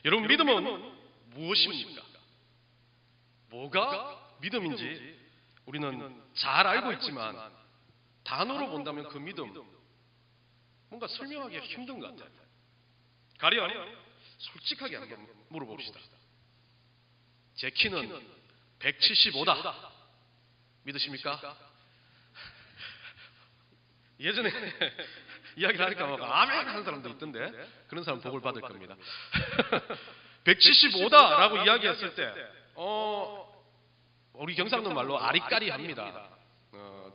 여러분, 믿음은 무엇입니까? 뭐가 믿음인지 우리는 잘 알고 있지만 단어로 본다면 그 믿음 뭔가 설명하기가 힘든 것 같아요. 가령 솔직하게 한번 물어봅시다. 제 키는 175다. 믿으십니까? 예전에 이야기를 하니까 막 아멘 하는 사람도 있던데 그런 사람 복을 받을 겁니다. 175다라고 이야기했을 때 우리 경상도 말로 아리까리합니다.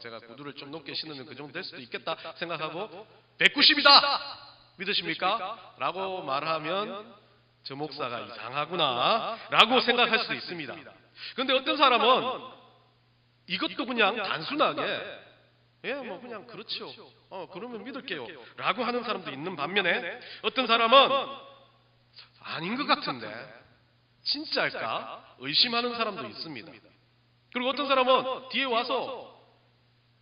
제가 구두를 좀 높게 신으면 그 정도 될 수도 있겠다 생각하고 190이다 믿으십니까? 라고 말하면 저 목사가 이상하구나 라고 생각할 수도 있습니다. 그런데 어떤 사람은 이것도 그냥 단순하게 뭐 그냥 그렇죠. 그러면 믿을게요 라고 하는 사람도 있는 반면에 어떤 사람은 아닌 것 같은데 진짜일까 의심하는 사람도 있습니다. 그리고 어떤 사람은 뒤에 와서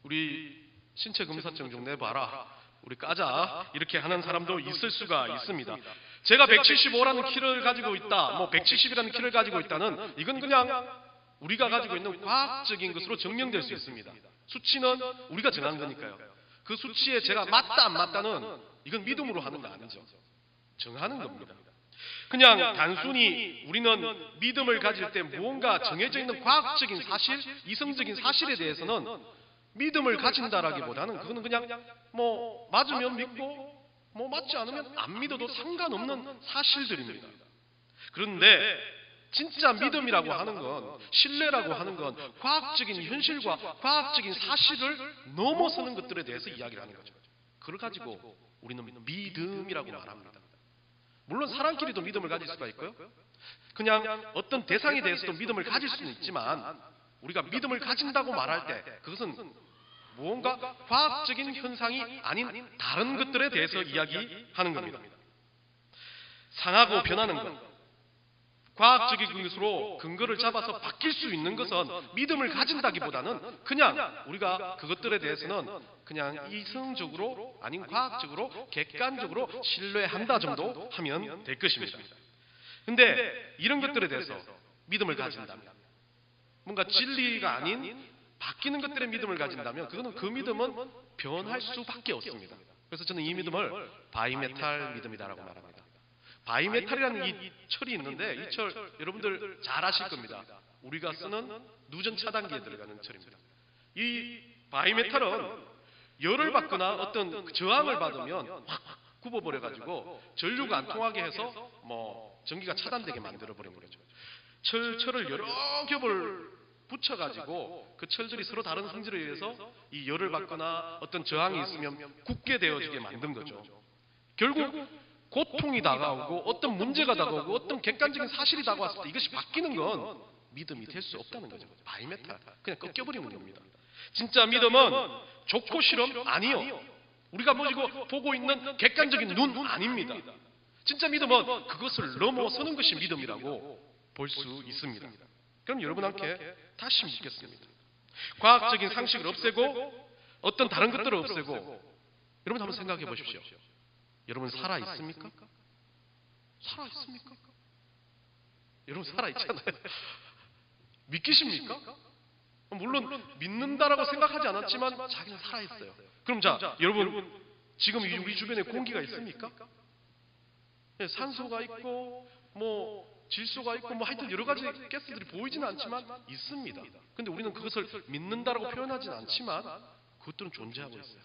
우리 신체 검사증 좀 내봐라 우리 까자 이렇게 하는 사람도 있을 수가 있습니다. 제가 175라는 키를 가지고 있다, 뭐 170이라는 키를 가지고 있다는 이건 그냥 우리가 가지고 있는 과학적인 것으로 증명될 수 있습니다. 수치는 우리가 정한 거니까요. 그 수치에 제가 맞다 안 맞다는 이건 믿음으로 하는 거 아니죠. 정하는 겁니다. 그냥 단순히 우리는 믿음을 가질 때 무언가 정해져 있는 과학적인 사실, 이성적인 사실에 대해서는 믿음을 가진다라기보다는 그거는 그냥 뭐 맞으면 믿고 뭐 맞지 않으면 안 믿어도 상관없는 사실들입니다. 그런데 진짜 믿음이라고 하는 건, 신뢰라고 하는 건 과학적인 현실과 과학적인 사실을 넘어서는 것들에 대해서 이야기를 하는 거죠. 그걸 가지고 우리는 믿음이라고 말합니다. 물론 사람끼리도 믿음을 가질 수가 있고요. 그냥 어떤 대상에 대해서도 믿음을 가질 수는 있지만 우리가 믿음을 가진다고 말할 때 그것은 무언가 과학적인 현상이 아닌 다른 것들에 대해서 이야기하는 겁니다. 상하고 변하는 것, 과학적인 것으로 근거를 잡아서 바뀔 수 있는 것은 믿음을 가진다기보다는 그냥 우리가 그것들에 대해서는 그냥 이성적으로 아닌 과학적으로 객관적으로 신뢰한다 정도 하면 될 것입니다. 근데 이런 것들에 대해서 믿음을 가진다면 뭔가 진리가 아닌 바뀌는 것들의 믿음을 가진다면 그거는 그 믿음은 변할 수밖에 없습니다. 그래서 저는 이 믿음을 바이메탈 믿음이다라고 말합니다. 바이메탈이라는 이 철이 있는데 이 철 여러분들 잘 아실 겁니다. 우리가 쓰는 누전 차단기에 들어가는 철입니다. 이 바이메탈은 열을 받거나 어떤 저항을 받으면 확 굽어버려가지고 전류가 안 통하게 해서 뭐 전기가 차단되게 만들어버리는 거죠. 철을 여러 겹을 붙여가지고 그 철들이 서로 다른 성질에 의해서 이 열을 받거나 어떤 저항이 있으면 굳게 되어지게 만든 거죠. 결국 고통이 다가오고 어떤 문제가 다가오고 어떤 객관적인 사실이 다가왔을 때 이것이 바뀌는 건 믿음이 될 수 없다는 거죠. 바이메탈, 그냥 꺾여버리는 겁니다. 진짜 믿음은 좋고 싫음 아니요. 우리가 보고 있는 객관적인 눈 아닙니다. 진짜 믿음은 그것을 넘어서는 것이 믿음이라고 볼 수 있습니다. 그럼 여러분 함께 다시 묻겠습니다. 과학적인 상식을 없애고 어떤 다른 것들을 없애고 여러분 한번 생각해 보십시오. 여러분 살아 있습니까? 살아 있습니까? 여러분 살아 있잖아요. 믿기십니까? 물론 믿는다라고 생각하지 않았지만 자기는 살아 있어요. 그럼 자, 여러분 지금 우리 주변에 공기가 있습니까? 산소가 있고 뭐 질소가 있고 뭐 하여튼 여러 가지 가스들이 보이지는 않지만 있습니다. 근데 우리는 그것을 믿는다라고 표현하지는 않지만 그것들은 존재하고 있어요.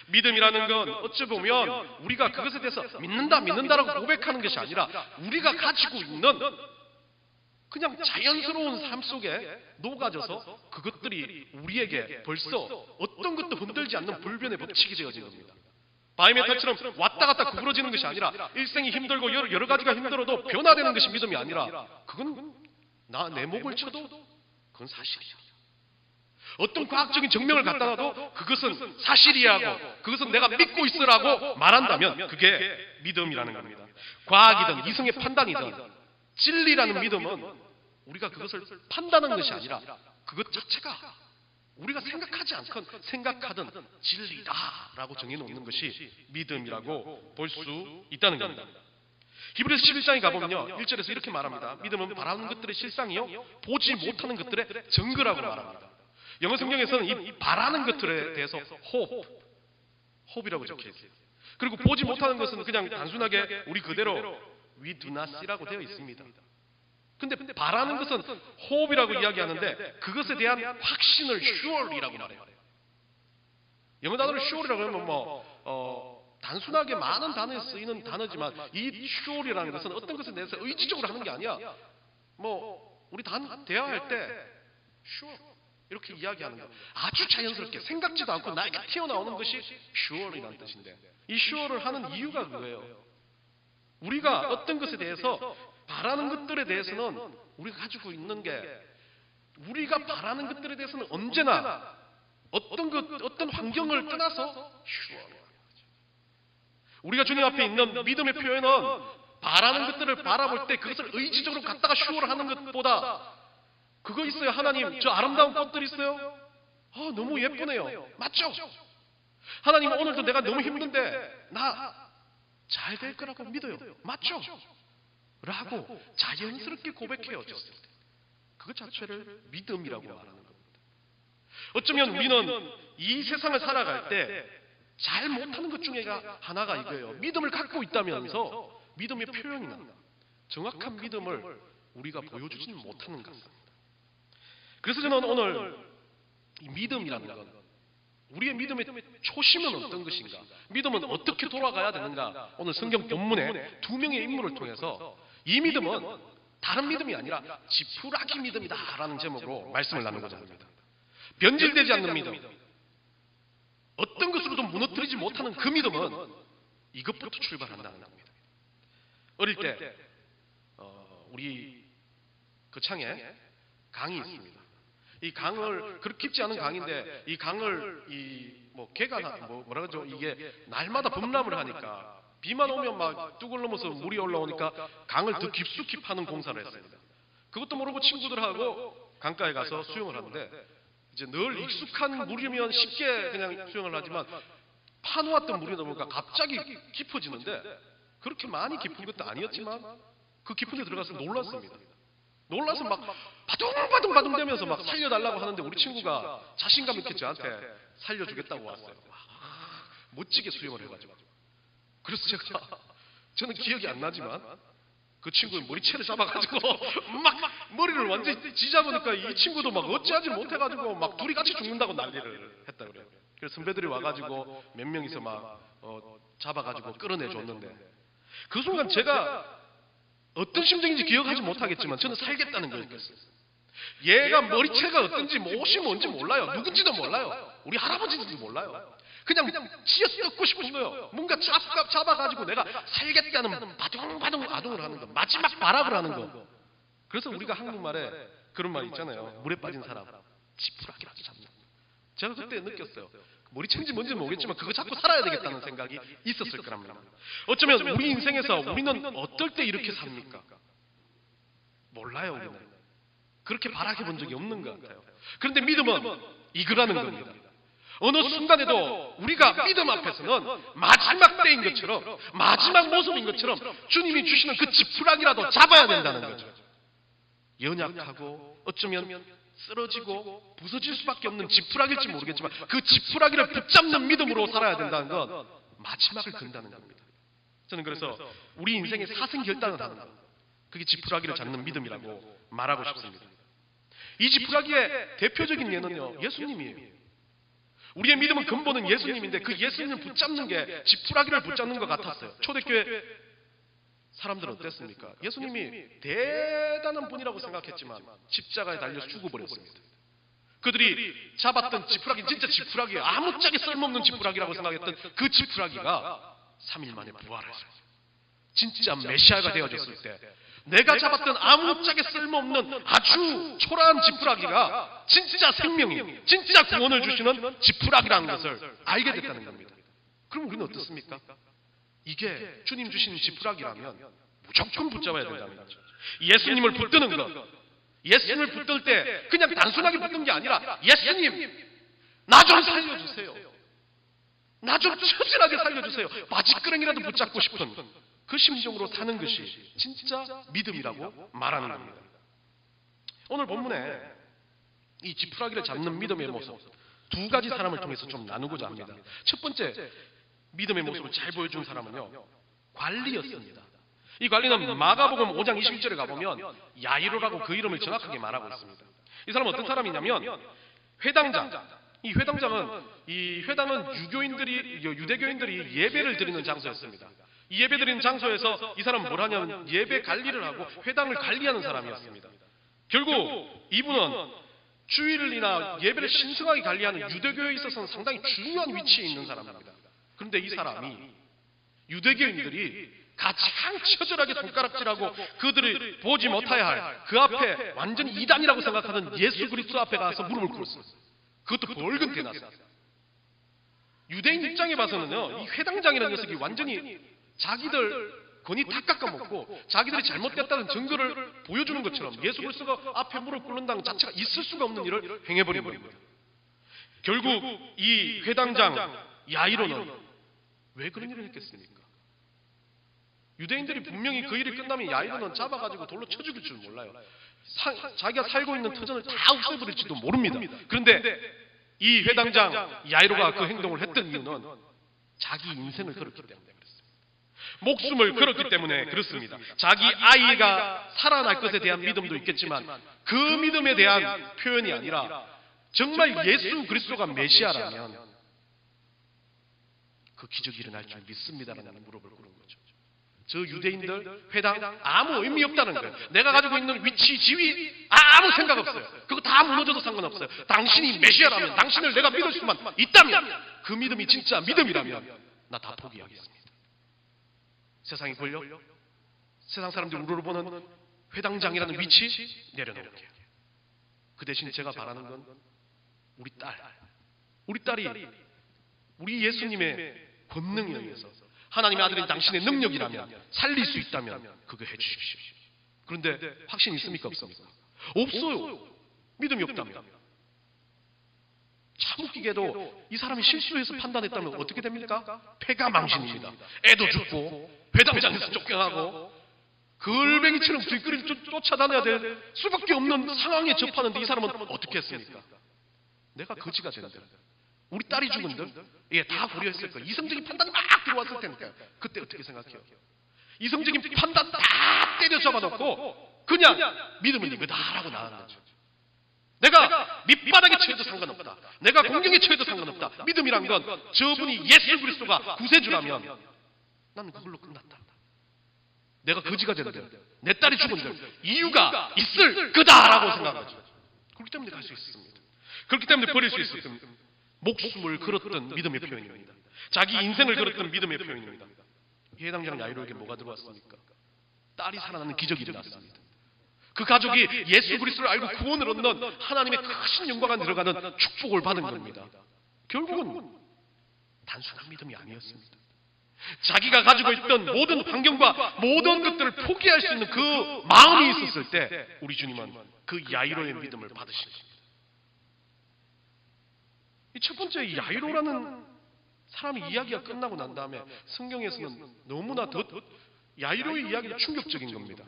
믿음이라는 건 어찌 보면 우리가 그것에 대해서 믿는다라고 고백하는 것이 아니라 우리가 가지고 있는 그냥 자연스러운 삶 속에 녹아져서 그것들이 우리에게 벌써 어떤 것도 흔들지 않는 불변의 법칙이 되어진 겁니다. 바이메탈처럼 왔다 갔다 구부러지는 것이 아니라 일생이 힘들고 여러 가지가 힘들어도 변화되는 것이 믿음이 아니라 그건 내 목을 쳐도 그건 사실이야. 어떤 과학적인 증명을 갖다 놔도 그것은 사실이라고 그것은 내가 믿고 있으라고 말한다면 그게 믿음이라는 겁니다. 과학이든 이성의 판단이든 진리라는 믿음은 우리가 그것을 판단하는 것이 아니라 그것 자체가 우리가 생각하지 않건 생각하든 진리다라고 정해놓는 것이 믿음이라고 볼 수 있다는 겁니다. 히브리서 11장에 가보면요 1절에서 이렇게 말합니다. 믿음은 바라는 것들의 실상이요 보지 못하는 것들의 증거라고 말합니다. 영어 성경에서는 이 바라는 것들에 대해서 hope이라고 적혀 있어요. 그리고 보지 못하는 것은 그냥 단순하게 우리 그대로 we do not see라고 되어 있습니다. 근데 바라는 것은 hope이라고 이야기하는데 그것에 대한 확신을 sure이라고 말해요. 영어 단어를 sure이라고 하면 단순하게 많은 단어에 쓰이는 단어지만 이 sure이라는 것은 어떤 것에 대해서 의지적으로 하는 게 아니야. 우리 대화할 때 sure 이렇게 이야기하는 거 아주 자연스럽게 생각지도 않고 나에게 튀어나오는 것이 sure이라는 뜻인데 이 sure를 하는 이유가 그거예요. 우리가 어떤 것에 대해서 바라는 것들에 대해서는 우리가 가지고 있는 게 우리가 바라는 것들에 대해서는 언제나 어떤 환경을 떠나서 sure. 우리가 주님 앞에 있는 믿음의 표현은 바라는 것들을 바라볼 때 그것을 의지적으로 갖다가 슈어를 하는 것보다 그거 있어요. 하나님 저 아름다운 꽃들 있어요. 너무 예쁘네요. 맞죠? 하나님 오늘도 내가 너무 힘든데 나 잘 될 거라고 믿어요. 맞죠? 라고 자연스럽게 고백해요. 그것 자체를 믿음이라고 말하는 겁니다. 어쩌면 우리는 이 세상을 살아갈 때 잘 못하는 것 중에 하나가 이거예요. 믿음을 갖고 있다면서 믿음의 표현이나 정확한 믿음을 우리가 보여주지는 못하는 것 같습니다. 그래서 저는 오늘 이 믿음이라는 건 우리의 믿음의 초심은 어떤 것인가? 믿음은 어떻게 돌아가야 되는가? 오늘 성경 본문에 두 명의 인물을 통해서 이 믿음은 다른 믿음이 아니라 지푸라기 믿음이다라는 제목으로 말씀을 나누고자 합니다. 변질되지 않는 믿음. 어떤 것으로도 무너뜨리지 못하는 그 믿음은 이것부터 출발한다는 겁니다. 어릴 때 우리 거창에 강이 있습니다. 이 강을 그렇게 깊지 않은 강인데 이 강을 개가 뭐라 그러죠? 이게 날마다 범람을 하니까 비만 오면 막 뚝을 넘어서 물이 올라오니까 강을 더 깊숙이 파는 공사를 했습니다. 그것도 모르고 친구들하고 강가에 가서 수영을 하는데 이제 늘 익숙한 물이면 쉽게 그냥 수영을 하지만 파놓았던 물이 넘어가 갑자기 깊어지는데 그렇게 많이 깊은 것도 아니었지만 그 깊은 데 들어가서 놀랐습니다. 놀라서 막 바둥바둥 되면서 막 살려달라고 하는데 우리 친구가 자신감 있게 저한테 살려주겠다고 왔어요. 멋지게 수영을 해가지고. 그래서 저는 기억이 안 나지만 그 친구의 머리채를 잡아가지고 막 머리를 완전히 쥐잡으니까 이 친구도 막 어찌하지 못해가지고 막 둘이 같이 죽는다고 난리를 했다 그래요. 그래서 선배들이 와가지고 몇 명이서 막 잡아가지고 끌어내줬는데 그 순간 제가 어떤 심정인지 기억하지 못하겠지만 저는 살겠다는 걸 느꼈어요. 얘가 머리채가 어떤지 옷이 뭔지 몰라요. 누군지도 몰라요. 우리 할아버지인지도 몰라요. 그냥 쥐어 뜯고 싶은 거예요. 뭔가 잡아가지고 내가 살겠다는 바둥바둥 아둥을 하는 거. 마지막 발악을 하는 거. 그래서 우리가 한국말에 그런 말 있잖아요. 물에 빠진 사람 지푸라기라도 잡는. 제가 그때 느꼈어요. 머리채인지 뭔지 모르겠지만 그거 잡고 살아야 되겠다는 생각이 있었을 거랍니다. 어쩌면 우리 인생에서 우리는 어떨 때 이렇게 삽니까? 몰라요. 우리는. 그렇게 발악해 본 적이 없는 것 같아요. 그런데 믿음은 이거라는 겁니다. 어느 순간에도 우리가 믿음 앞에서는 마지막 때인 것처럼 마지막 모습인 것처럼 주님이 주시는 그 지푸라기라도 잡아야 된다는 거죠. 연약하고 어쩌면 쓰러지고 부서질 수밖에 없는 지푸라기일지 모르겠지만 그 지푸라기를 붙잡는 믿음으로 살아야 된다는 건 마지막을 건다는 겁니다. 저는 그래서 우리 인생의 사승결단을 하는 것, 그게 지푸라기를 잡는 믿음이라고 말하고 싶습니다. 이 지푸라기의 대표적인 예는요, 예수님이에요. 우리의 믿음은 근본은 예수님인데 그 예수님을 붙잡는 게 지푸라기를 붙잡는 것 같았어요. 초대교회 사람들은 어땠습니까? 예수님이 대단한 분이라고 생각했지만 십자가에 달려 죽어버렸습니다. 그들이 잡았던 지푸라기, 진짜 지푸라기예요. 아무짝에 쓸모없는 지푸라기라고 생각했던 그 지푸라기가 3일 만에 부활했어요. 진짜 메시아가 되어졌을 때 내가 잡았던 아무짝에 쓸모없는 아주 초라한 지푸라기가 진짜 생명이, 진짜 구원을 주시는 지푸라기라는 것을 알게 됐다는 겁니다. 그럼 우리는 어떻습니까? 이게 주님 주신 지푸라기라면 무조건 붙잡아야 된다는 거죠. 예수님을 붙드는 것, 예수님을 붙들 때 그냥 단순하게 붙든 게 아니라 예수님, 나 좀 살려주세요. 나 좀 처절하게 살려주세요. 바지끄렁이라도 붙잡고 싶은 그 심정으로 사는 것이 진짜 믿음이라고 말하는 겁니다. 오늘 본문에 이 지푸라기를 잡는 믿음의 모습 두 가지 사람을 통해서 좀 나누고자 합니다. 첫 번째 믿음의 모습을 잘 보여준 사람은요, 관리였습니다. 이 관리는 마가복음 5장 21절에 가보면 야이로라고 그 이름을 정확하게 말하고 있습니다. 이 사람은 어떤 사람이냐면 회당장. 이 회당은 유대교인들이 예배를 드리는 장소였습니다. 이 예배 드리는 장소에서 이 사람은 뭘 하냐면 예배 관리를 하고 회당을 관리하는 사람이었습니다. 결국 이분은 주일이나 예배를 신성하게 관리하는 유대교에 있어서는 상당히 중요한 위치에 있는 사람입니다. 그런데 이 사람이 유대교인들이 가장 처절하게 손가락질하고 그들을 보지 못해야 할 그 앞에 완전히 이단이라고 생각하는 예수 그리스도 앞에 가서 무릎을 꿇었어요. 그것도 벌금 대놨어요. 유대인 입장에 봐서는요, 이 회당장이라는 녀석이 완전히 자기들 권위 다 깎아먹고 자기들이 잘못됐다는 증거를 보여주는 것처럼 예수 그리스도가 앞에 무릎 꿇는다는 자체가 있을 수가 없는 일을 행해버린 겁니다. 결국 이 회당장 야이로는 왜 그런 일을 했겠습니까? 유대인들이 분명히 그 일이 끝나면 야이로는 잡아가지고 돌로 쳐 죽일 줄 몰라요. 자기가 살고 있는 터전을 다 없애버릴지도 모릅니다. 그런데 이 회당장 야이로가 그 행동을 했던 이유는 자기 인생을 걸었기 때문에 그렇습니다. 목숨을 걸었기 때문에 그렇습니다. 자기 아이가 살아날 것에 대한 믿음도 있겠지만 그 믿음에 대한 표현이 아니라 정말 예수 그리스도가 메시아라면 그 기적이 일어날 줄 믿습니다라는 무릎을 꿇은 거죠. 저 유대인들 회당 아무 의미 없다는 거예요. 내가 가지고 있는 위치, 지위 아무 생각 없어요. 그거 다 무너져도 상관없어요. 당신이 메시아라면, 당신을 내가 믿을 수만 있다면, 그 믿음이 진짜 믿음이라면 나 다 포기하겠습니다. 세상의 권력, 세상 사람들이 우러러 보는 회당장이라는 위치 내려놓을게요. 그 대신 제가 바라는 건 우리 딸이 우리 예수님의 권능에 의해서 하나님의 아들인 당신의 능력이라면 살릴 수 있다면 그거 해주십시오. 그런데 확신 있습니까? 없습니까? 없어요. 믿음이 없다면. 참 웃기게도 이 사람이 실수해서 판단했다면 어떻게 됩니까? 패가 망신입니다. 애도 죽고 회당장에서 쫓겨나고 걸뱅이처럼 길거리를 쫓아다녀야 될 수밖에 없는 상황에 접하는데 이 사람은 어떻게 했습니까? 내가 거지가 된다. 우리 딸이 죽은들 다 고려했을 거예요. 이성적인 판단이 막 들어왔을 테니까 그때 어떻게 생각해요? 이성적인 판단 다 때려잡아 놓고 그냥 믿음은 이거다라고 나가는 거죠. 내가 밑바닥에 처해도 상관없다. 내가 공경에 처해도 상관없다. 믿음이란 건 저분이 예수 그리스도가 구세주라면 나는 그걸로 끝났다. 내가 거지가 된들 내 딸이 죽은들 이유가 있을 거다라고 생각하죠. 그렇기 때문에 갈 수 있습니다. 그렇기 때문에 버릴 수 있습니다. 목숨을 걸었던 믿음의 표현입니다. 자기 인생을 걸었던 믿음의 표현입니다. 해당장 야이로에게 뭐가 들어왔습니까? 딸이 살아나는 기적이 일어났습니다. 그 가족이 예수 그리스도를 알고 구원을 얻는 하나님의 크신 영광에 들어가는 축복을 받은 겁니다. 결국은 단순한 믿음이 아니었습니다. 자기가 가지고 있던 모든 환경과 모든 것들을 포기할 수 있는 그 마음이 있었을 때 우리 주님은 그 야이로의 믿음을 받으신 겁니다. 이 첫 번째 야이로라는 사람의 이야기가 끝나고 난 다음에 성경에서는 너무나 더 야이로의 이야기가 충격적인 겁니다.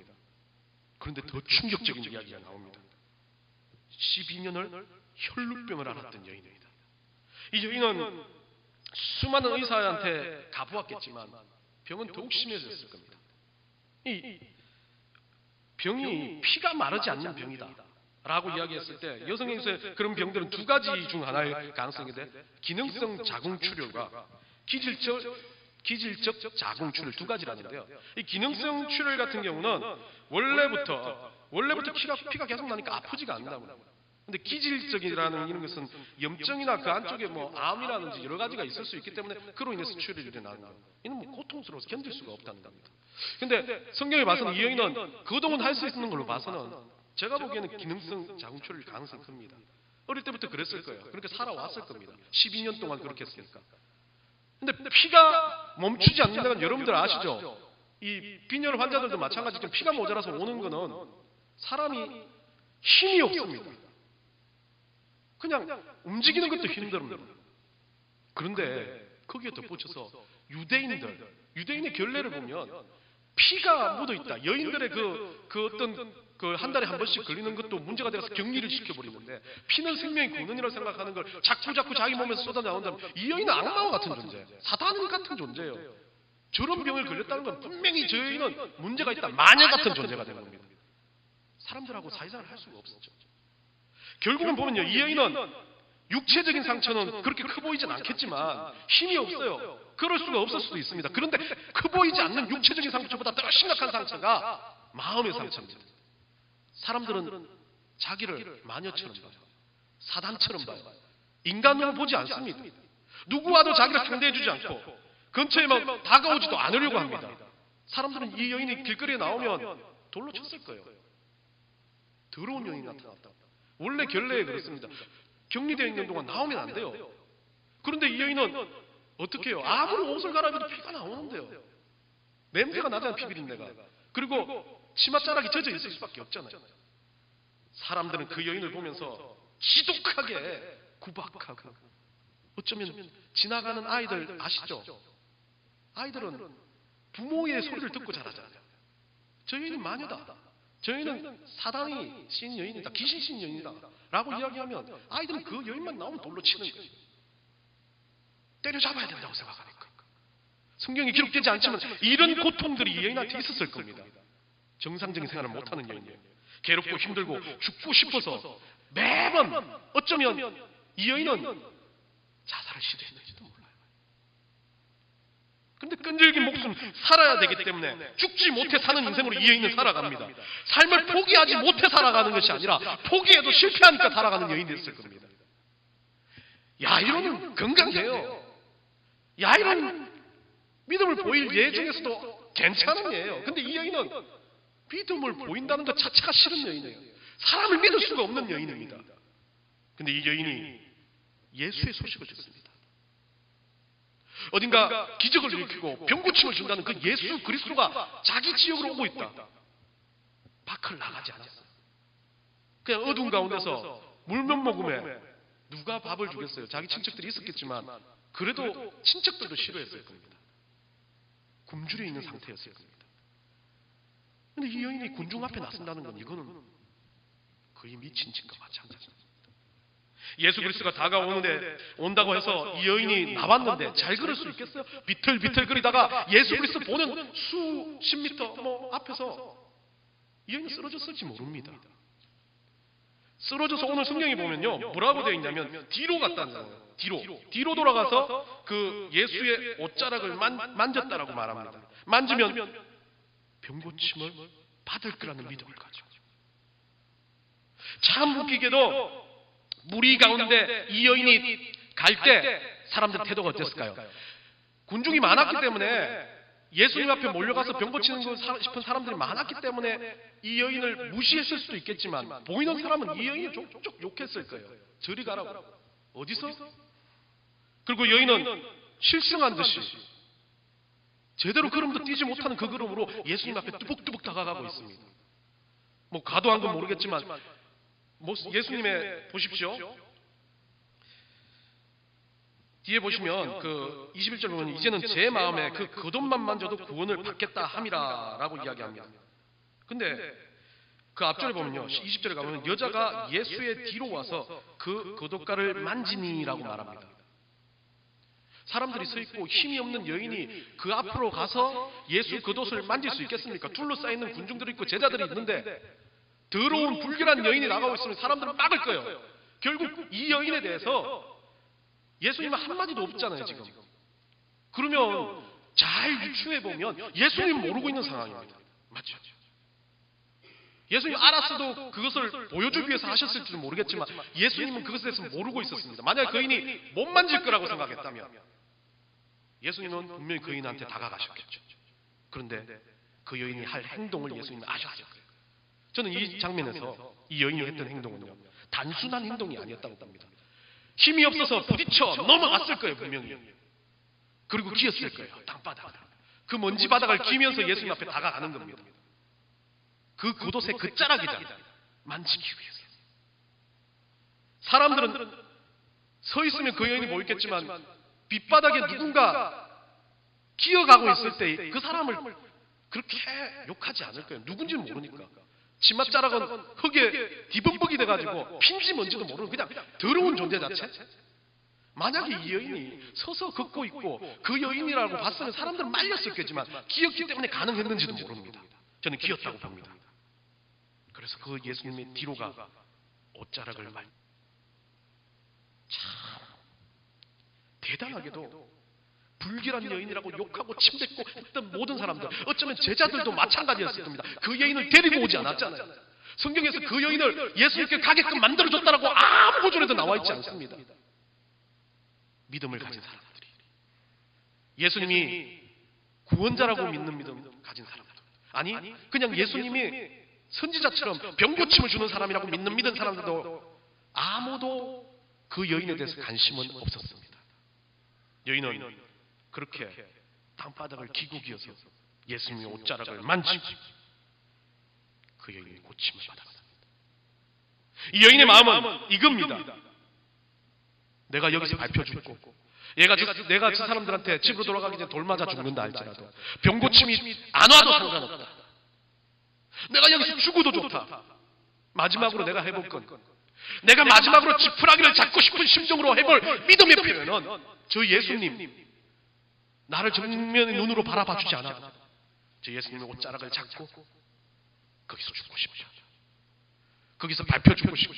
그런데 더 충격적인 이야기가 나옵니다. 12년을 혈루병을 앓았던 여인입니다. 이 여인은 수많은 의사한테 가보았겠지만 병은 더욱 심해졌을 겁니다. 이 병이 피가 마르지 않는 병이다 라고 이야기했을 때 여성에서 그런 병들은 두 가지 중 하나의 가능성인데 기능성 자궁출혈과 기질적 자궁출혈 두 가지라는데요. 이 기능성 출혈 같은 경우는 원래부터 피가 계속 나니까 아프지가 않는다고. 근데 기질적이라는 이런 것은 염증이나 그 안쪽에 뭐 암이라든지 여러 가지가 있을 수 있기 때문에 그로 인해서 출혈이 일어나는 거예요. 이는 뭐 고통스러워서 견딜 수가 없다는 겁니다. 근데 성경에 봐서는 이 여인은 그동안 할 수 있는 걸로 봐서는 제가 보기에는 기능성 자궁출혈 가능성이 큽니다. 어릴 때부터 그랬을 거예요. 그렇게 살아왔을 겁니다. 12년 동안 그렇게 했으니까. 근데 피가 멈추지 않는 건 여러분들 아시죠? 이 빈혈 환자들도 마찬가지지만 피가 모자라서 오는 거는 사람이 힘이 없습니다. 그냥 움직이는 것도 힘듭니다. 그런데 거기에 덧붙여서 유대인의 결례를 보면 피가 묻어있다. 여인들의 그 어떤 한 달에 한 번씩 걸리는 것도 문제가 되어서 격리를 시켜버리는데, 피는 생명의 근원이라고 생각하는 걸 자꾸 자기 몸에서 쏟아나온다면 이 여인은 악마와 같은 존재, 사단 같은 존재예요. 저런 병을 걸렸다는 건 분명히 저 여인은 문제가 있다, 마녀 같은 존재가 되는 겁니다. 사람들하고 사회생활을 할 수가 없었죠. 결국은 보면요, 이 여인은 육체적인 상처는 그렇게 커 보이진 않겠지만 힘이 없어요. 그럴 수가 없을 수도 있습니다. 그런데 커 보이지 않는 육체적인 상처보다 더 심각한 상처가 마음의 상처입니다. 사람들은 자기를 마녀처럼 봐요. 사단처럼 봐요. 인간으로 보지 않습니다. 누구와도 자기를 상대해주지 않고 근처에 막 다가오지도 않으려고 합니다. 사람들은 이 여인이 길거리에 나오면 돌로 쳤을 거예요. 더러운 여인이 나타났다. 원래 결례에 그렇습니다. 격리되어 있는 동안 나오면 안 돼요. 그런데 이 여인은 어떻게 해요? 아무리 옷을 갈아입어도 피가 나오는데요. 냄새가 나잖아요, 피비린내가. 그리고 치맛자락이 젖어 있을 수밖에 없잖아요. 사람들은 그 여인을 보면서 지독하게 구박하고, 어쩌면 지나가는 아이들 아시죠? 아이들은 부모의 소리를 듣고 자라잖아요. 저 여인은 마녀다, 저 여인은 사단이 신 여인이다, 귀신 신 여인이다 라고 이야기하면 아이들은 그 여인만 나오면 돌로 치는 거예요. 때려잡아야 된다고 생각하니까. 성경에 기록되지 않지만 이런 고통들이 이 여인한테 있었을 겁니다. 정상적인 생활을 못하는 여인이에요. 괴롭고 힘들고 죽고 싶어서 매번 어쩌면 이 여인은 자살을 시도했는지도 몰라요. 그런데 끈질긴 목숨 살아야 되기 때문에 죽지 못해 사는 인생으로 이 여인은 살아갑니다. 삶을 포기하지 못해 살아가는 것이 아니라 포기해도 실패하니까 살아가는 여인이 됐을 겁니다. 야이로는 건강해요. 야이로는 믿음을 보일 예 중에서도 괜찮은 예예요. 근데 이 여인은 믿음을 보인다는 것 자체가 싫은 여인이에요. 사람을 믿을 수가 없는 여인입니다. 근데 이 여인이 예수의 소식을 듣습니다. 어딘가 기적을 일으키고 병고침을 준다는 그 예수 그리스도가 자기 지역으로 오고 있다. 밖을 나가지 않았어요. 그냥 어두운 가운데서 물면목음에 누가 밥을 주겠어요? 자기 친척들이 있었겠지만 그래도 친척들도 싫어했을 겁니다. 굶주려 있는 상태였을 겁니다. 그런데 이 여인이 군중 앞에 나선다는 건 이거는 거의 미친 짓과 마찬가지입니다. 예수 그리스도가 다가오는데 온다고 해서 이 여인이 나왔는데 잘 걸을 수 있겠어요? 비틀비틀거리다가 예수 그리스도 보는 수십 미터 앞에서 이 여인은 쓰러졌을지 모릅니다. 쓰러져서 오늘 성경에 보면요, 뭐라고 되어 있냐면 뒤로 갔다는 거예요. 뒤로 돌아가서 그 예수의 옷자락을 만졌다라고 말합니다. 만지면 병고침을 받을 거라는 믿음을 가지고. 참 웃기게도 무리 가운데 이 여인이 갈 때 사람들 태도가 어땠을까요? 군중이 많았기 때문에 예수님 앞에 몰려가서 병 고치는 거 싶은 사람들이 많았기 때문에 이 여인을 무시했을 수도 있겠지만 보이는 사람은 이 여인을 족족 욕했을 거예요. 저리 가라고. 어디서? 그리고 여인은 실승한 듯이 제대로 걸음도 뛰지 못하는 그 걸음으로 예수님 앞에 뚜벅뚜벅 다가가고 있습니다. 뭐 과도한 건 모르겠지만 예수님의 보십시오. 뒤에 보시면 그 21절 보면 이제는 제 마음에 그 겉옷만 만져도 구원을 받겠다 함이라 라고 이야기합니다. 근데 그 앞절에 보면요, 20절에 가면 여자가 예수의 뒤로 와서 그 겉옷가를 만지니라고 말합니다. 사람들이 서 있고 힘이 없는 여인이 그 앞으로 가서 예수 겉옷을 만질 수 있겠습니까? 둘러싸이는 군중들이 있고 제자들이 있는데 더러운 불결한 여인이 나가고 있으면 사람들은 막을 거예요. 결국 이 여인에 대해서 예수님은 한마디도 없잖아요, 지금. 그러면 잘 유추해보면 예수님은 모르고 있는 상황입니다. 맞죠? 예수님 알았어도 그것을 보여주기 위해서 하셨을지도 모르겠지만 예수님은 그것에 대해서 모르고 있었습니다. 만약 거인이 못 만질 거라고 생각했다면 예수님은 분명히 거인한테 다가가셨겠죠. 그런데 그 여인이 할 행동을 예수님은 아셨어요. 저는 이 장면에서 이 여인이 했던 행동은요, 단순한 행동이 아니었다고 봅니다. 힘이 없어서 부딪혀 넘어갔을 거예요, 분명히. 그리고 기었을 거예요, 땅바닥을. 그 먼지 바닥을 기면서 예수님 앞에 다가가는 겁니다. 그 겉옷의 끝자락이잖아요, 만지기 위해서. 사람들은 서 있으면 그 여인이 보이겠지만 빛바닥에 누군가 기어가고 있을 때 그 사람을 그렇게 욕하지 않을 거예요. 누군지는 모르니까. 치맛자락은 흙에 뒤범벅이 돼가지고 핀지 뭔지도 모르는 그냥 더러운 존재 자체. 만약에 이 여인이 서서 걷고 있고 그 여인이라고 봤으면 사람들은 말렸었겠지만 기었기 때문에 가능했는지도 모릅니다. 저는 기었다고 봅니다. 그래서 그 예수님의 뒤로가 옷자락을 참 대단하게도 불길한 여인이라고 욕하고 침뱉고 했던 모든 사람들, 어쩌면 제자들도 마찬가지였을 겁니다. 그 여인을 데리고 오지 않았잖아요. 성경에서 그 여인을 예수님께 가게끔 만들어줬다라고 아무 구절에도 나와 있지 않습니다. 믿음을 가진 사람들이, 예수님이 구원자라고 믿는 믿음 가진 사람들, 아니 그냥 예수님이 선지자처럼 병 고침을 주는 사람이라고 믿는 사람들도 아무도 그 여인에 대해서 관심은 없었습니다. 여인은 그렇게 땅바닥을 기고기어서 예수님의 옷자락을 만지고 그 여인이 고침을 받았습니다. 이 여인의 마음은 이겁니다. 내가 여기서 발표주고 내가 저 사람들한테 집으로 돌아가기 전에 돌 맞아 죽는다 할지라도 병 고침이 안 와도 상관없다. 내가 여기서 죽어도 좋다. 마지막으로 내가 해볼 건, 내가 마지막으로 지푸라기를 잡고 싶은 심정으로 해볼 믿음의 표현은 저 예수님 나를 정면의 눈으로 바라봐 주지 않아. 저 예수님의 옷자락을 잡고 거기서 죽고 싶다. 거기서 밟혀 죽고 싶고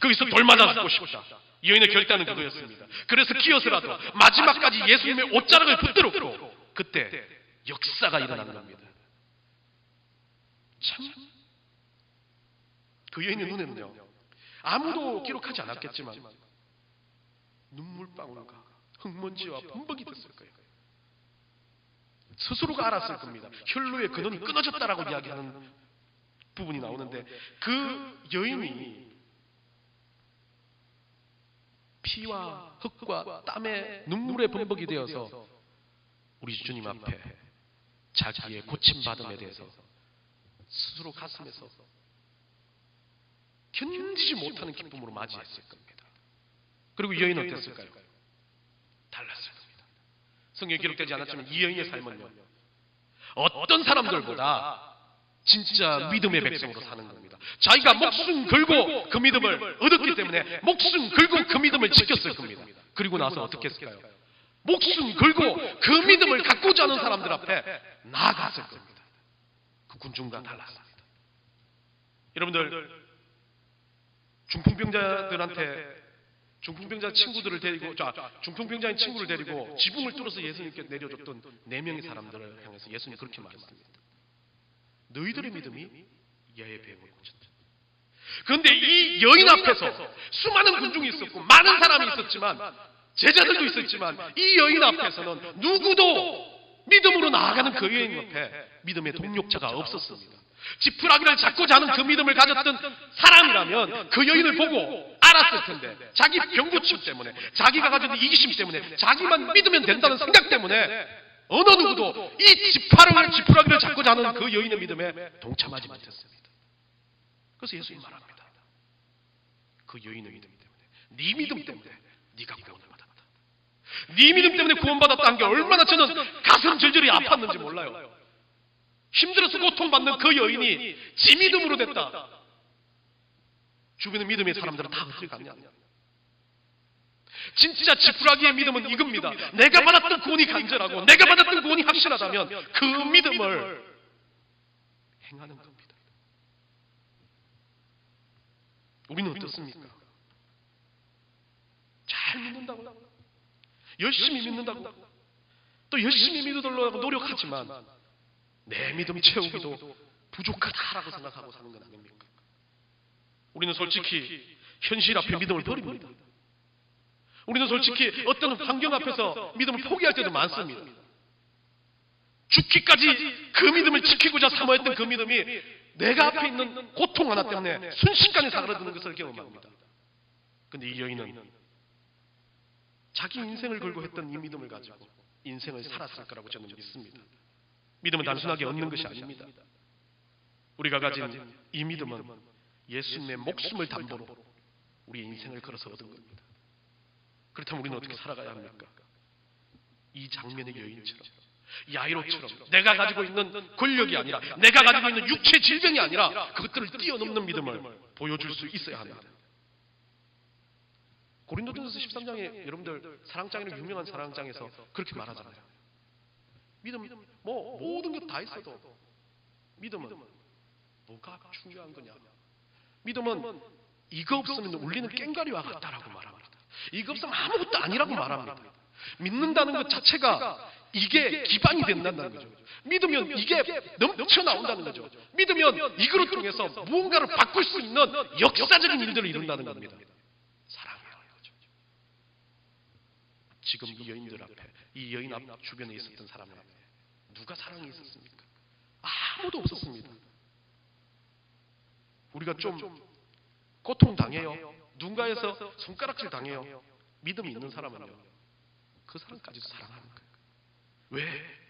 거기서 돌 맞아 죽고 싶다. 이 여인의 결단은 그거였습니다. 그래서 기어서라도 마지막까지 예수님의 옷자락을 붙들었고 그때 역사가 일어나는 겁니다. 참, 그 여인의 눈에는요 아무도 기록하지 않았겠지만 눈물방울과 흙먼지와 범벅이 됐을 거예요. 스스로가 알았을 겁니다. 혈루의 근원이 끊어졌다라고 이야기하는 부분이 나오는데 그 여인이 피와 흙과 땀의 눈물의 범벅이 되어서 우리 주님 앞에 자기의 고침받음에 대해서 스스로 가슴에서 견디지 못하는 기쁨으로 맞이했을 겁니다. 그리고 이 여인은 어땠을까요? 달랐을 겁니다. 성경에 기록되지 않았지만 이 여인의 삶은요 어떤 사람들보다 진짜 믿음의 백성으로 사는 겁니다. 자기가 목숨 걸고 그 믿음을 얻었기 때문에 목숨 걸고 그 믿음을 지켰을 겁니다. 그리고 나서 어떻게 했을까요? 목숨 걸고 그 믿음을 갖고자 하는 사람들 앞에 나아갔을 겁니다. 그 군중과 달랐습니다. 여러분들 중풍병자 친구들을 데리고, 중풍병자인 친구를 데리고 지붕을 뚫어서 예수님께 내려줬던 4명의 사람들을 향해서 예수님이 그렇게 말했습니다. 너희들의 믿음이 야의 배움을 고쳤다. 그런데 이 여인 앞에서 수많은 군중이 있었고 많은 사람이 있었지만 제자들도 있었지만 이 여인 앞에서는 누구도 믿음으로 나아가는 그 여인 옆에 믿음의 동력자가 없었습니다. 지푸라기를 잡고자 하는 그 믿음을 가졌던 사람이라면 그 여인을 보고 알았을 텐데 자기 병고침 때문에, 자기가 가진 이기심 때문에, 자기만 믿으면 된다는 생각 때문에 어느 누구도 이 지푸라기를 잡고자 하는 그 여인의 믿음에 동참하지 못했습니다. 그래서 예수님 말합니다. 그 여인의 믿음 때문에, 네 믿음 때문에 네가 구원을 받았다. 네 믿음 때문에 구원받았다는 게 얼마나 저는 가슴 절절히 아팠는지 몰라요. 힘들어서 고통받는 그 여인이 지 믿음으로 됐다. 주변의 믿음의 사람들은 다 어떻게 갔냐. 진짜 지푸라기의 믿음은 이겁니다. 내가 받았던 구원이 간절하고 내가 받았던 구원이 확실하다면 그 믿음을 행하는 겁니다. 우리는 어떻습니까? 잘 믿는다고, 열심히 믿는다고, 또 열심히 믿으려고 노력하지만 내 믿음 채우기도 부족하다라고 생각하고 사는 건 아닙니까? 우리는 솔직히 현실 앞에 믿음을 버립니다. 우리는 솔직히 어떤 환경 앞에서 믿음을 포기할 때도 많습니다. 죽기까지 그 믿음을 지키고자 사모했던 그 믿음이 내가 앞에 있는 고통 하나 때문에 순식간에 사그라드는 것을 경험합니다. 그런데 이 여인은 자기 인생을 걸고 했던 이 믿음을 가지고 인생을 살았을 거라고 저는 믿습니다. 믿음은 단순하게 얻는 것이 아닙니다. 우리가 가진 이 믿음은 예수님의 목숨을 담보로 우리의 인생을 걸어서 얻은 겁니다. 그렇다면 우리는 어떻게 살아가야 합니까? 이 장면의 여인처럼 야이로처럼 내가 가지고 있는 권력이 아니라, 내가 가지고 있는 육체 질병이 아니라 그것들을 뛰어넘는 믿음을 보여줄 수 있어야 합니다. 고린도전서 13장에 여러분들 사랑장에는 유명한 사랑장에서 그렇게 말하잖아요. 믿음 뭐 모든 것 다 있어도 믿음은 뭐가 중요한 거냐? 믿음은 이거 없으면 울리는 꽹과리와 같다라고 말합니다. 이거 없으면 아무것도 아니라고 말합니다. 믿는다는 것 자체가 이게 기반이 된다는 거죠. 믿으면 이게 넘쳐 나온다는 거죠. 믿으면 이거를 통해서 무언가를 바꿀 수 있는 역사적인 일들을 이룬다는 겁니다. 사랑이라는 거죠. 지금 이 여인들 앞에, 이 여인 앞 주변에 있었던 사람 앞에 누가 사랑이 있었습니까? 아무도 없었습니다. 우리가 좀 고통당해요. 누군가에서 손가락질 당해요. 믿음이 있는 사람은요, 그 사람까지도 사랑하는 거예요. 왜?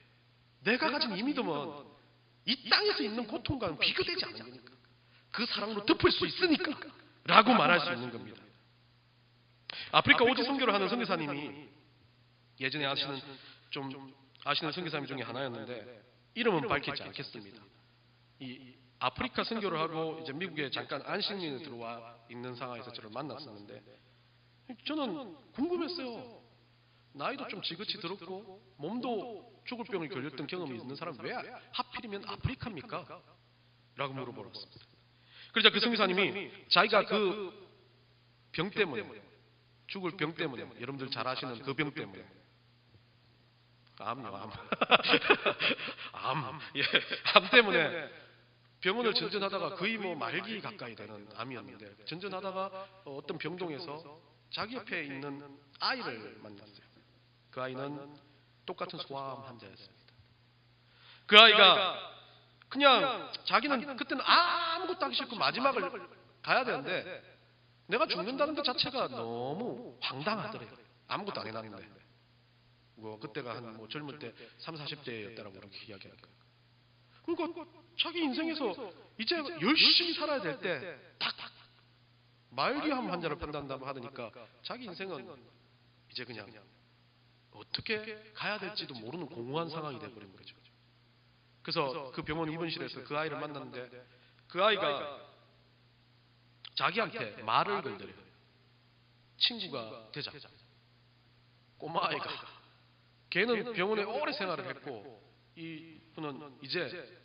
내가 가진 이 믿음은 이 땅에서 있는 고통과는 비교되지 않는 거니까, 그 사랑으로 덮을 수 있으니까 라고 말할 수 있는 겁니다. 아프리카 오지 선교를 하는 선교사님이 예전에 아시는 선교사님 중에 하나였는데, 이름은 밝히지 않겠습니다. 이 아프리카 선교를 하고 이제 미국에 잠깐 안식년에 들어와 있는 상황에서 저를 만났었는데, 저는 궁금했어요. 나이도 좀 지긋이 들었고 몸도 죽을 병을 걸렸던 경험이 있는 사람 왜 하필이면 아프리카입니까? 라고 물어보았습니다. 그러자 그 선교사님이 자기가 그 병 때문에, 죽을 병 때문에, 여러분들 잘 아시는 그 병 때문에, 암 때문에 병원을 전전하다가 거의 뭐 말기 가까이 되는 암이었는데, 전전하다가 어떤 병동에서 자기 옆에 있는 아이를 만났어요. 그 아이는 똑같은 소아암 환자였습니다. 그 아이가 그냥 자기는 그때는 아무것도 하기 싫고 마지막을 가야 되는데, 내가 죽는다는 것 자체가 너무 황당하더래요. 아무것도 안 해놨는데. 뭐 그때가 한 뭐 젊을 때 30, 40대였다라고 그렇게 이야기하니까. 그러니까 자기 인생에서 이제 열심히 살아야 될 때 딱 말기암 환자를 판단한다고 하니까 자기 인생은 이제 그냥 어떻게 가야 될지도 모르는 공허한 상황이 돼버린 거죠. 그래서 그 병원 입원실에서 그 아이를 만났는데, 그 아이가 자기한테 말을 걸더래요. 친구가 되자. 꼬마 아이가. 걔는 병원에 오래 생활을 했고, 이 분은 이제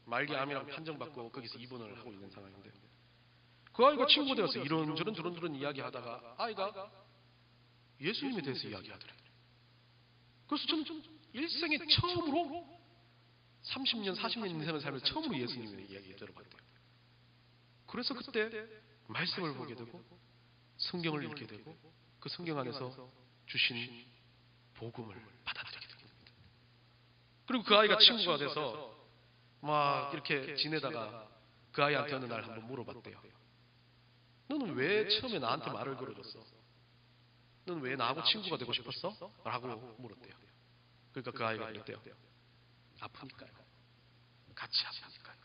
말기암이라고 판정받고 거기서 입원을 하고 있는 상황인데, 그 아이가 친구가 되어서 이런저런 이야기하다가 아이가 예수님에 대해서 이야기하더래요. 그래서 저는 일생에 처음으로 30년, 40년 인생을 살면서 처음으로 예수님의 이야기 들어봤대요. 그래서 그때 말씀을 보게 되고 성경을 읽게 되고 그 성경 안에서 주신 복음을 받아들이게 됩니다. 그리고 그 아이가 친구가 돼서 막 이렇게 지내다가 그 아이한테 어느 날 한번 물어봤대요. 너는 왜 처음에 나한테 말을 걸어줬어? 너는 왜 나하고 친구가 되고 싶었어? 라고 물었대요. 그러니까 그 아이가 그랬대요. 아프니까요. 같이 아프니까요.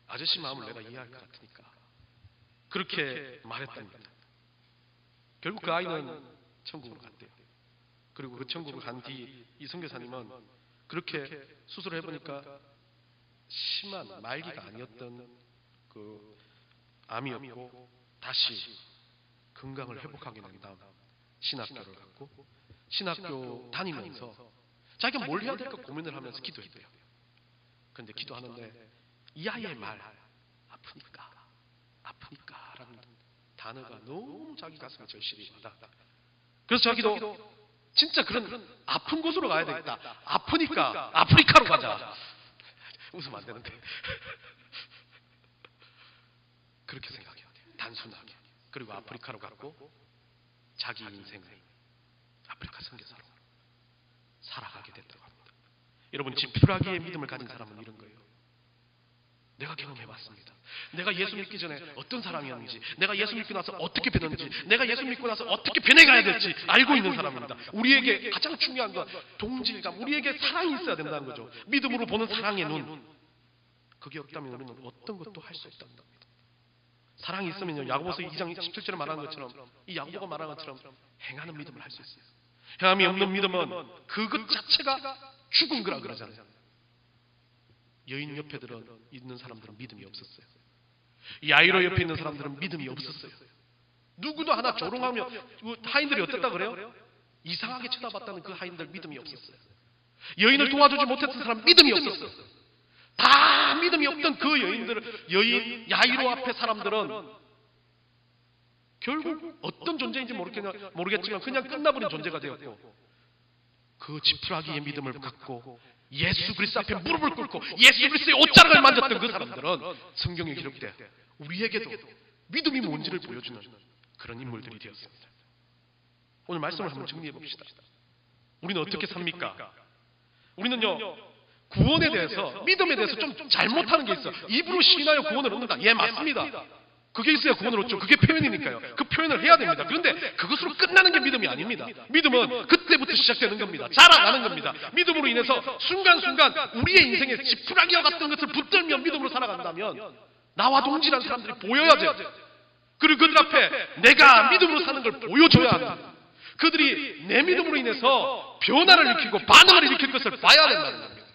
아저씨 마음을 내가 이해할 것 같으니까. 그렇게 말했답니다. 결국 그 아이는 천국으로 갔대요. 그리고 그 천국을 간 뒤 이 선교사님은 그렇게 수술을 해보니까 심한 말기가 아니었던 그 암이었고, 다시 건강을 회복하게 된 다음 신학교를 갔고, 신학교 다니면서 자기가 뭘 해야 될까 고민을 하면서 기도했대요. 그런데 기도하는데 이 아이의 말, 아프니까 라는 단어가 너무 자기 가슴에 절실히 와닿았다. 그래서 자기도 진짜 그런 아픈 곳으로 가야 되겠다. 아프니까 아프리카로 가자. 웃으면 안 되는데. 그렇게 생각해야 돼요. 단순하게. 그리고 아프리카로 갔고 자기 인생을 아프리카 선교사로 살아가게 됐다고 합니다. 여러분, 지푸라기의 믿음을 가진 사람은 이런 거예요. 내가 경험해봤습니다. 내가 예수 믿기 전에 어떤 사람이었는지, 내가 예수 믿고 나서 어떻게 변했는지, 내가 예수 믿고 나서 어떻게 변해가야 될지 알고 있는 사람입니다. 우리에게 가장 중요한 건 동질감, 우리에게 사랑이 있어야 된다는 거죠. 믿음으로 보는 사랑의 눈. 그게 없다면 우리는 어떤 것도 할 수 없다는 겁니다. 사랑이 있으면요, 야고보서 2장 17절에 말하는 것처럼, 이 야고보가 말하는 것처럼 행하는 믿음을 할 수 있어요. 행함이 없는 믿음은 그것 자체가 죽은 거라 그러잖아요. 여인 옆에 있는 사람들은 믿음이 없었어요. 야이로 옆에 있는 사람들은 믿음이 없었어요. 누구도 하나 조롱하며 하인들이 어땠다 그래요? 이상하게 쳐다봤다는 그 하인들 믿음이 없었어요. 여인을 도와주지 못했던 사람 믿음이 없었어요. 다 믿음이 없던 그 여인 야이로 앞에 사람들은 결국 어떤 존재인지 모르겠지만 그냥 끝나버린 존재가 되었고, 그 지푸라기의 믿음을 갖고 예수 그리스도 앞에 무릎을 꿇고 예수 그리스도의 옷자락을 만졌던 그 사람들은 성경에 기록돼 우리에게도 믿음이 뭔지를 보여주는 그런 인물들이 되었습니다. 오늘 말씀을 한번 정리해 봅시다. 우리는 어떻게 삽니까? 우리는요, 구원에 대해서, 믿음에 대해서 좀 잘못하는 게 있어요. 입으로 시인하여 구원을 얻는다. 예, 맞습니다. 그게 있어야 구원을 얻죠. 그게 표현이니까요. 그 표현을 해야 됩니다. 그런데 그것으로 끝나는 게 믿음이 아닙니다. 믿음은 그때부터 시작되는 겁니다. 자라나는 겁니다. 믿음으로 인해서 순간순간 우리의 인생에 지푸라기와 같은 것을 붙들며 믿음으로 살아간다면 나와 동질한 사람들이 보여야 돼요. 그리고 그들 앞에 내가 믿음으로 사는 걸 보여줘야 합니다. 그들이 내 믿음으로 인해서 변화를 일으키고 반응을 일으킬 것을 봐야 된다는 겁니다.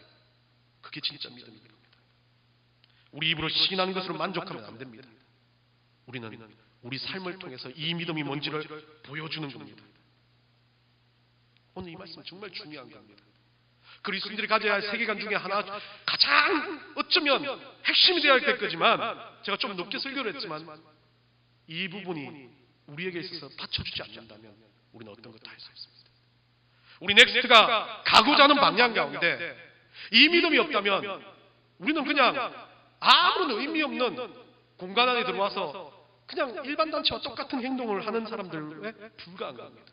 그게 진짜 믿음입니다. 우리 입으로 시인하는 것으로 만족하면 안 됩니다. 우리는 우리 삶을 통해서 이 믿음이 뭔지를 보여주는 겁니다. 오늘 이 말씀 정말 중요한 겁니다. 그리스도인들이 가져야 할 세계관 중에 하나, 가장 어쩌면 핵심이 되어야 할 때까지만 제가 좀 높게 설교를 했지만 이 부분이 우리에게 있어서 받쳐주지 않는다면 우리는 어떤 것도 할 수 없습니다. 우리 넥스트가 가고자 하는 방향 가운데 이 믿음이 없다면 우리는 그냥 아무런 의미 없는 공간 안에 들어와서 그냥 일반 단체와 똑같은 행동을 하는 사람들에 불과한 겁니다.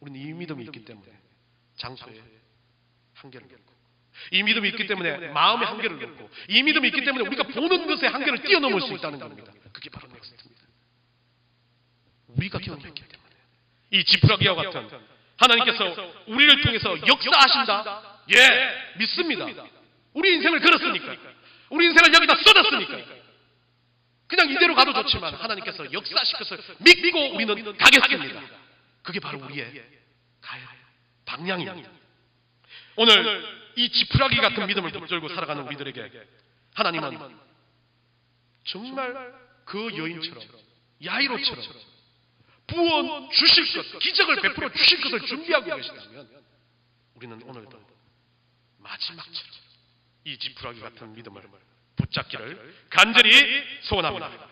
우리는 이 믿음이 있기 때문에 장소에 한계를 놓고, 이 믿음이 있기 때문에 마음의 한계를 놓고, 이 믿음이 있기 때문에 우리가 보는 것의 한계를 뛰어넘을 수 있다는 겁니다. 그게 바로 넥스트입니다. 우리가 경험했기 때문에 이 지푸라기와 같은 하나님께서 우리를 통해서 역사하신다. 예, 믿습니다. 우리 인생을 걸었으니까, 우리 인생을 여기다 쏟았으니까 그냥 이대로 가도 좋지만 하나님께서 역사하실 것을 믿고 우리는 가겠습니다. 그게 바로 우리의 가야 방향입니다. 오늘 이 지푸라기 같은 믿음을 붙들고 살아가는 우리들에게 하나님은 정말 그 여인처럼, 야이로처럼 구원 주실 것, 기적을 베풀어 주실 것을 준비하고 계시다면 우리는 오늘도 마지막처럼 이 지푸라기 같은 믿음을 붙잡기를 간절히 소원합니다.